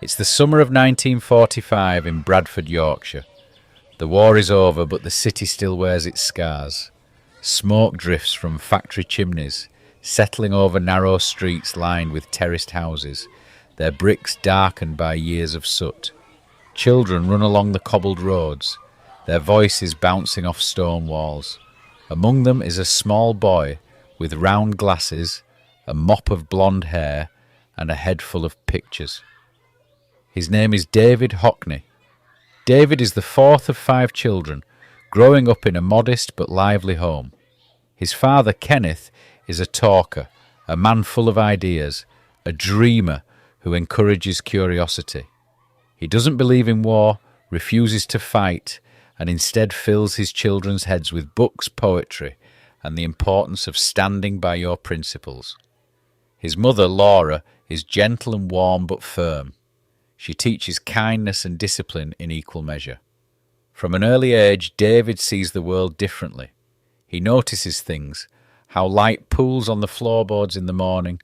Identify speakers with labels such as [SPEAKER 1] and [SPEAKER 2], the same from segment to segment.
[SPEAKER 1] It's the summer of 1945 in Bradford, Yorkshire. The war is over, but the city still wears its scars. Smoke drifts from factory chimneys, settling over narrow streets lined with terraced houses, their bricks darkened by years of soot. Children run along the cobbled roads, their voices bouncing off stone walls. Among them is a small boy with round glasses, a mop of blonde hair, and a head full of pictures. His name is David Hockney. David is the fourth of 5 children, growing up in a modest but lively home. His father, Kenneth, is a talker, a man full of ideas, a dreamer who encourages curiosity. He doesn't believe in war, refuses to fight, and instead fills his children's heads with books, poetry, and the importance of standing by your principles. His mother, Laura, is gentle and warm but firm. She teaches kindness and discipline in equal measure. From an early age, David sees the world differently. He notices things, how light pools on the floorboards in the morning,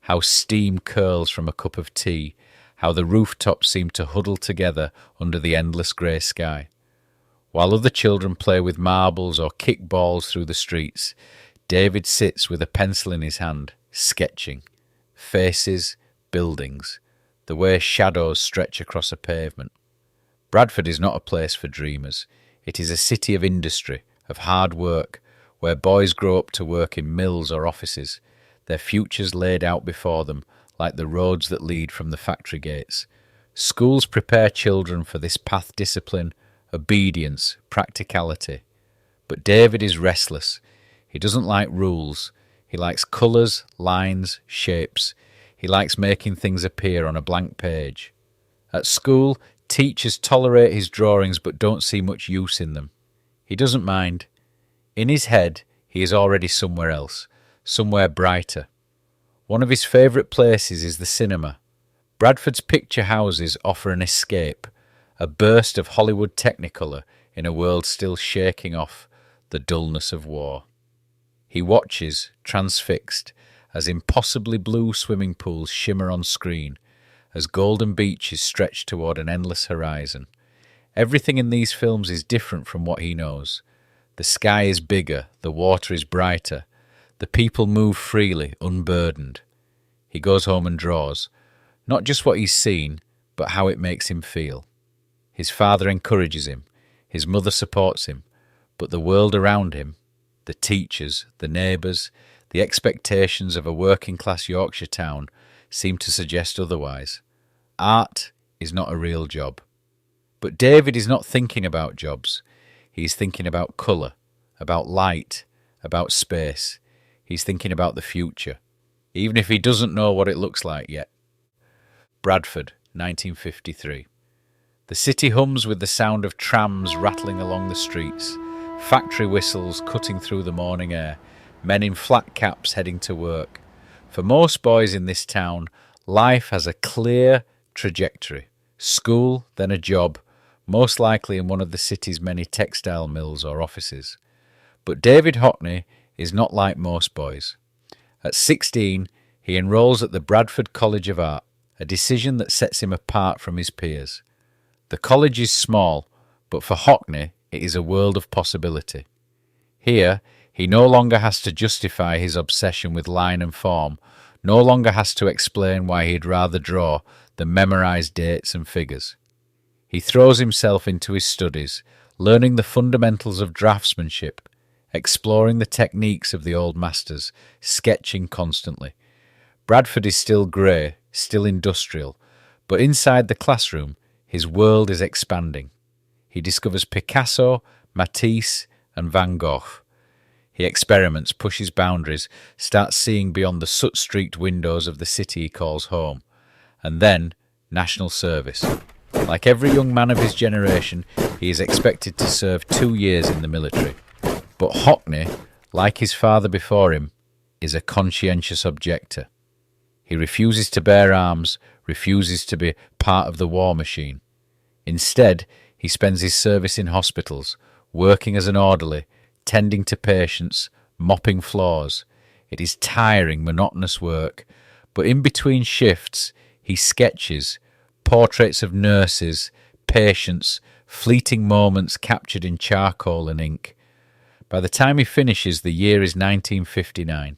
[SPEAKER 1] how steam curls from a cup of tea, how the rooftops seem to huddle together under the endless grey sky. While other children play with marbles or kick balls through the streets, David sits with a pencil in his hand, sketching. Faces, buildings, the way shadows stretch across a pavement. Bradford is not a place for dreamers. It is a city of industry, of hard work, where boys grow up to work in mills or offices, their futures laid out before them like the roads that lead from the factory gates. Schools prepare children for this path: discipline, obedience, practicality. But David is restless. He doesn't like rules. He likes colours, lines, shapes. He likes making things appear on a blank page. At school, teachers tolerate his drawings but don't see much use in them. He doesn't mind. In his head, he is already somewhere else, somewhere brighter. One of his favourite places is the cinema. Bradford's picture houses offer an escape, a burst of Hollywood technicolor in a world still shaking off the dullness of war. He watches, transfixed, as impossibly blue swimming pools shimmer on screen, as golden beaches stretch toward an endless horizon. Everything in these films is different from what he knows. The sky is bigger, the water is brighter, the people move freely, unburdened. He goes home and draws, not just what he's seen, but how it makes him feel. His father encourages him, his mother supports him, but the world around him, the teachers, the neighbours, the expectations of a working-class Yorkshire town seem to suggest otherwise. Art is not a real job. But David is not thinking about jobs. He's thinking about colour, about light, about space. He's thinking about the future, even if he doesn't know what it looks like yet. Bradford, 1953. The city hums with the sound of trams rattling along the streets, factory whistles cutting through the morning air, men in flat caps heading to work. For most boys in this town, life has a clear trajectory. School, then a job, most likely in one of the city's many textile mills or offices. But David Hockney is not like most boys. At 16, he enrolls at the Bradford College of Art, a decision that sets him apart from his peers. The college is small, but for Hockney, it is a world of possibility. Here, he no longer has to justify his obsession with line and form, no longer has to explain why he'd rather draw than memorise dates and figures. He throws himself into his studies, learning the fundamentals of draftsmanship, exploring the techniques of the old masters, sketching constantly. Bradford is still grey, still industrial, but inside the classroom, his world is expanding. He discovers Picasso, Matisse, and Van Gogh. He experiments, pushes boundaries, starts seeing beyond the soot-streaked windows of the city he calls home. And then, national service. Like every young man of his generation, he is expected to serve 2 years in the military. But Hockney, like his father before him, is a conscientious objector. He refuses to bear arms, refuses to be part of the war machine. Instead, he spends his service in hospitals, working as an orderly, tending to patients, mopping floors. It is tiring, monotonous work, but in between shifts, he sketches, portraits of nurses, patients, fleeting moments captured in charcoal and ink. By the time he finishes, the year is 1959.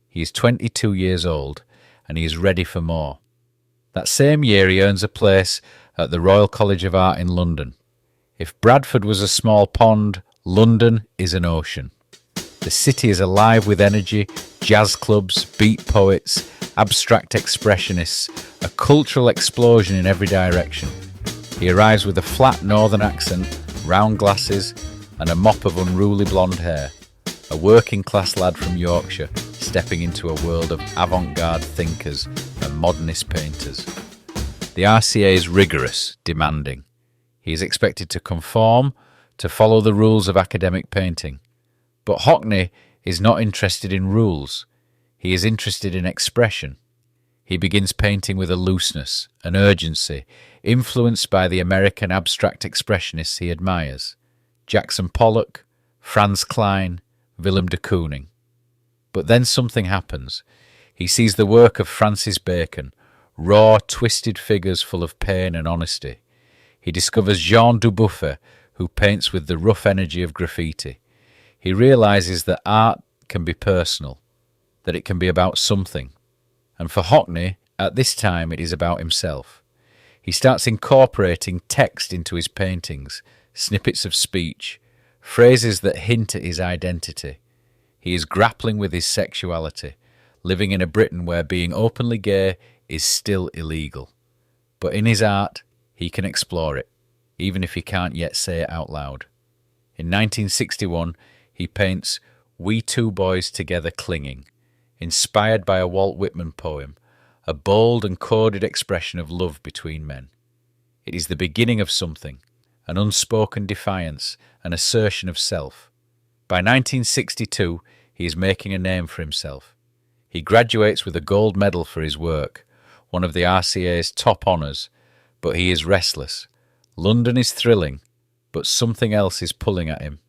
[SPEAKER 1] He is 22 years old, and he is ready for more. That same year he earns a place at the Royal College of Art in London. If Bradford was a small pond, London is an ocean. The city is alive with energy, jazz clubs, beat poets, abstract expressionists, a cultural explosion in every direction. He arrives with a flat northern accent, round glasses, and a mop of unruly blonde hair. A working-class lad from Yorkshire, stepping into a world of avant-garde thinkers and modernist painters. The RCA is rigorous, demanding. He is expected to conform, to follow the rules of academic painting. But Hockney is not interested in rules. He is interested in expression. He begins painting with a looseness, an urgency, influenced by the American abstract expressionists he admires. Jackson Pollock, Franz Kline, Willem de Kooning. But then something happens. He sees the work of Francis Bacon, raw, twisted figures full of pain and honesty. He discovers Jean Dubuffet, who paints with the rough energy of graffiti. He realises that art can be personal, that it can be about something. And for Hockney, at this time, it is about himself. He starts incorporating text into his paintings, snippets of speech, phrases that hint at his identity. He is grappling with his sexuality, living in a Britain where being openly gay is still illegal. But in his art, he can explore it, even if he can't yet say it out loud. In 1961, he paints We Two Boys Together Clinging, inspired by a Walt Whitman poem, a bold and coded expression of love between men. It is the beginning of something, an unspoken defiance, an assertion of self. By 1962, he is making a name for himself. He graduates with a gold medal for his work, one of the RCA's top honours, but he is restless. London is thrilling, but something else is pulling at him.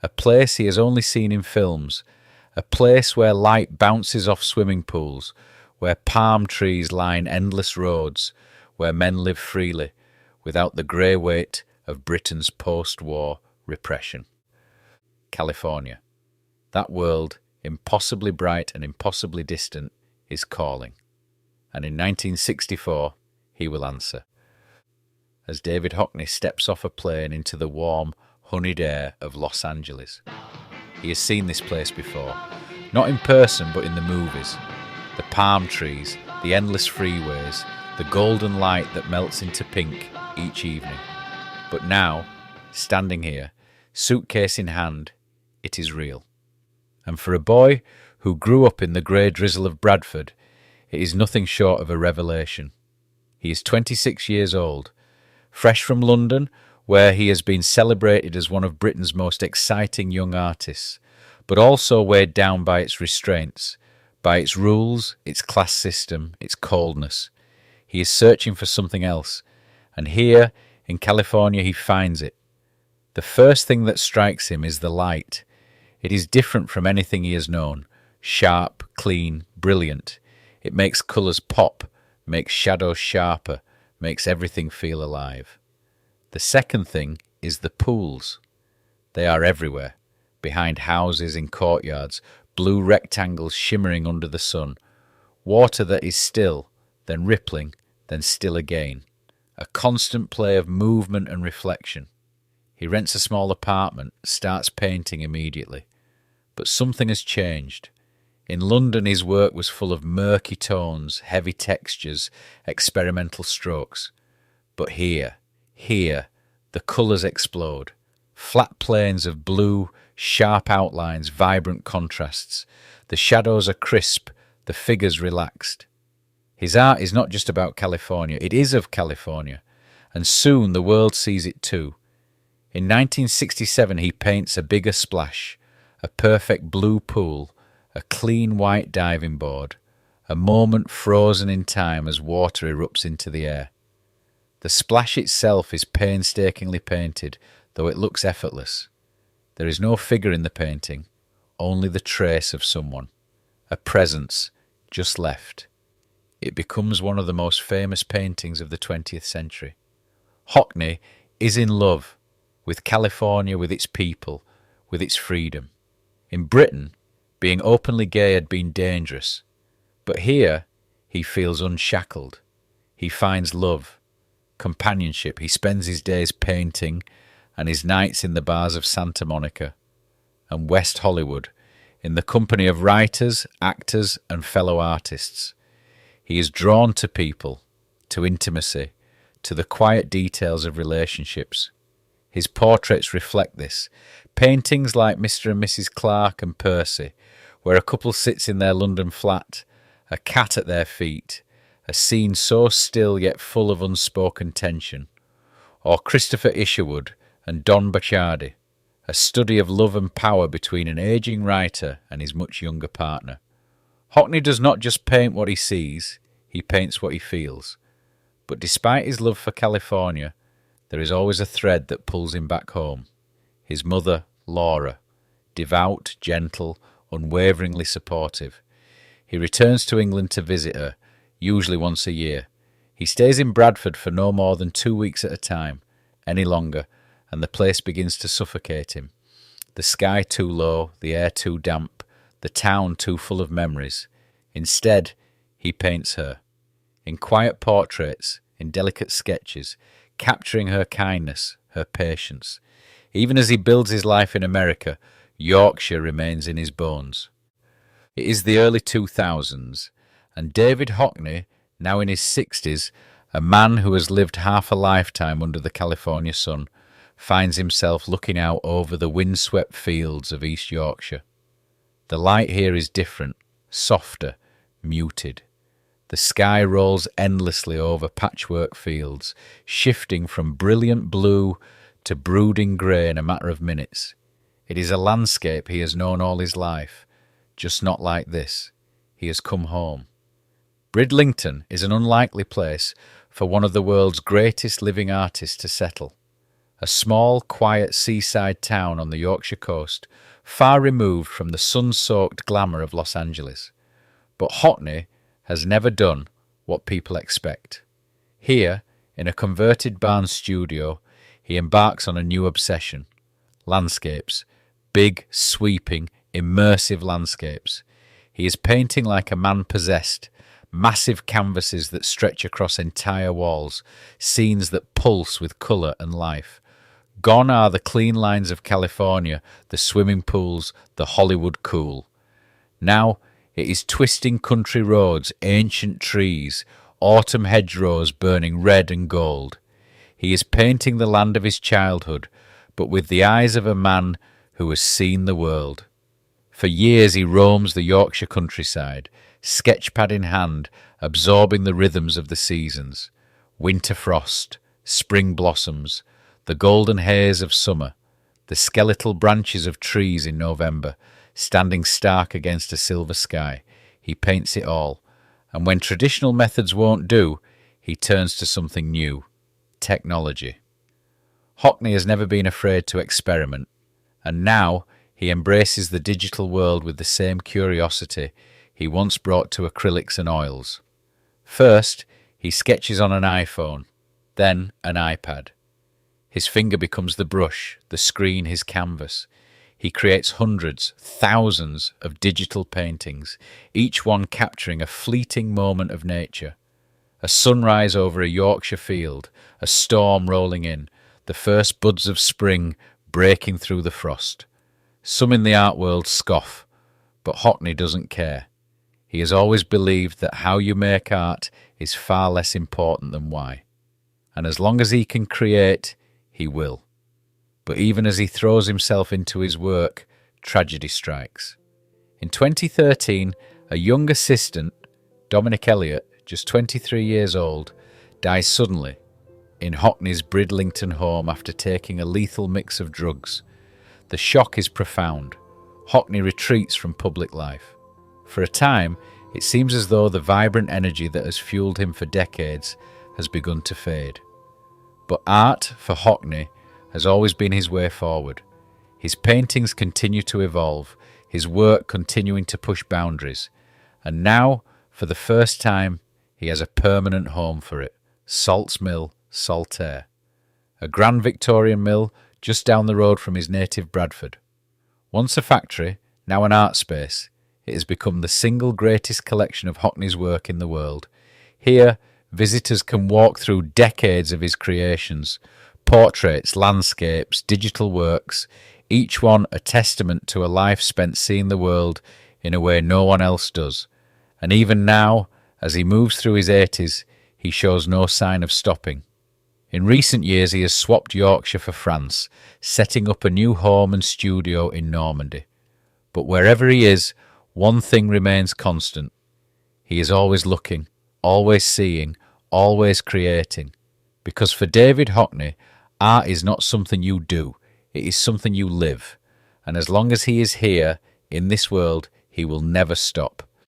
[SPEAKER 1] A place he has only seen in films, a place where light bounces off swimming pools, where palm trees line endless roads, where men live freely, without the grey weight of Britain's post-war repression. California. That world, impossibly bright and impossibly distant, is calling. And in 1964, he will answer. As David Hockney steps off a plane into the warm, honeyed air of Los Angeles. He has seen this place before, not in person but in the movies. The palm trees, the endless freeways, the golden light that melts into pink each evening. But now, standing here, suitcase in hand, it is real. And for a boy who grew up in the grey drizzle of Bradford, it is nothing short of a revelation. He is 26 years old, fresh from London, where he has been celebrated as one of Britain's most exciting young artists, but also weighed down by its restraints, by its rules, its class system, its coldness. He is searching for something else, and here, in California, he finds it. The first thing that strikes him is the light. It is different from anything he has known, sharp, clean, brilliant. It makes colours pop, makes shadows sharper, makes everything feel alive. The second thing is the pools. They are everywhere, behind houses, in courtyards, blue rectangles shimmering under the sun. Water that is still, then rippling, then still again. A constant play of movement and reflection. He rents a small apartment, starts painting immediately. But something has changed. In London his work was full of murky tones, heavy textures, experimental strokes. But here, the colours explode. Flat planes of blue, sharp outlines, vibrant contrasts. The shadows are crisp, the figures relaxed. His art is not just about California, it is of California, and soon the world sees it too. In 1967 he paints a bigger splash, a perfect blue pool, a clean white diving board, a moment frozen in time as water erupts into the air. The splash itself is painstakingly painted, though it looks effortless. There is no figure in the painting, only the trace of someone, a presence just left. it becomes one of the most famous paintings of the 20th century. Hockney is in love with California, with its people, with its freedom. In Britain, being openly gay had been dangerous, but here he feels unshackled. He finds love, companionship. He spends his days painting and his nights in the bars of Santa Monica and West Hollywood in the company of writers, actors, and fellow artists. He is drawn to people, to intimacy, to the quiet details of relationships. His portraits reflect this. Paintings like Mr. and Mrs. Clark and Percy, where a couple sits in their London flat, a cat at their feet, a scene so still yet full of unspoken tension. Or Christopher Isherwood and Don Bachardi, a study of love and power between an ageing writer and his much younger partner. Hockney does not just paint what he sees, he paints what he feels. But despite his love for California, there is always a thread that pulls him back home. His mother, Laura, devout, gentle, unwaveringly supportive. He returns to England to visit her, usually once a year. He stays in Bradford for no more than 2 weeks at a time. Any longer, and the place begins to suffocate him. The sky too low, the air too damp, the town too full of memories. Instead, he paints her. In quiet portraits, in delicate sketches, capturing her kindness, her patience. Even as he builds his life in America, Yorkshire remains in his bones. It is the early 2000s, and David Hockney, now in his 60s, a man who has lived half a lifetime under the California sun, finds himself looking out over the windswept fields of East Yorkshire. The light here is different, softer, muted. The sky rolls endlessly over patchwork fields, shifting from brilliant blue to brooding grey in a matter of minutes. It is a landscape he has known all his life, just not like this. He has come home. Bridlington is an unlikely place for one of the world's greatest living artists to settle. A small, quiet seaside town on the Yorkshire coast, far removed from the sun-soaked glamour of Los Angeles. But Hockney has never done what people expect. Here, in a converted barn studio, he embarks on a new obsession. Landscapes. Big, sweeping, immersive landscapes. He is painting like a man possessed. Massive canvases that stretch across entire walls. Scenes that pulse with colour and life. Gone are the clean lines of California, the swimming pools, the Hollywood cool. Now it is twisting country roads, ancient trees, autumn hedgerows burning red and gold. He is painting the land of his childhood, but with the eyes of a man who has seen the world. For years he roams the Yorkshire countryside, sketchpad in hand, absorbing the rhythms of the seasons. Winter frost, spring blossoms, the golden haze of summer, the skeletal branches of trees in November, standing stark against a silver sky. He paints it all, and when traditional methods won't do, he turns to something new, technology. Hockney has never been afraid to experiment, and now he embraces the digital world with the same curiosity he once brought to acrylics and oils. First, he sketches on an iPhone, then an iPad. His finger becomes the brush, the screen his canvas. He creates hundreds, thousands of digital paintings, each one capturing a fleeting moment of nature. A sunrise over a Yorkshire field, a storm rolling in, the first buds of spring breaking through the frost. Some in the art world scoff, but Hockney doesn't care. He has always believed that how you make art is far less important than why. And as long as he can create, he will. But even as he throws himself into his work, tragedy strikes. In 2013, a young assistant, Dominic Elliott, just 23 years old, dies suddenly in Hockney's Bridlington home after taking a lethal mix of drugs. The shock is profound. Hockney retreats from public life. For a time, it seems as though the vibrant energy that has fueled him for decades has begun to fade. But art, for Hockney, has always been his way forward. His paintings continue to evolve, his work continuing to push boundaries. And now, for the first time, he has a permanent home for it. Salts Mill, Saltaire. A grand Victorian mill just down the road from his native Bradford. Once a factory, now an art space, it has become the single greatest collection of Hockney's work in the world. Here, visitors can walk through decades of his creations, portraits, landscapes, digital works, each one a testament to a life spent seeing the world in a way no one else does. And even now, as he moves through his 80s, he shows no sign of stopping. In recent years he has swapped Yorkshire for France, setting up a new home and studio in Normandy. But wherever he is, one thing remains constant. He is always looking, always seeing, always creating. Because for David Hockney, art is not something you do, it is something you live. And as long as he is here, in this world, he will never stop.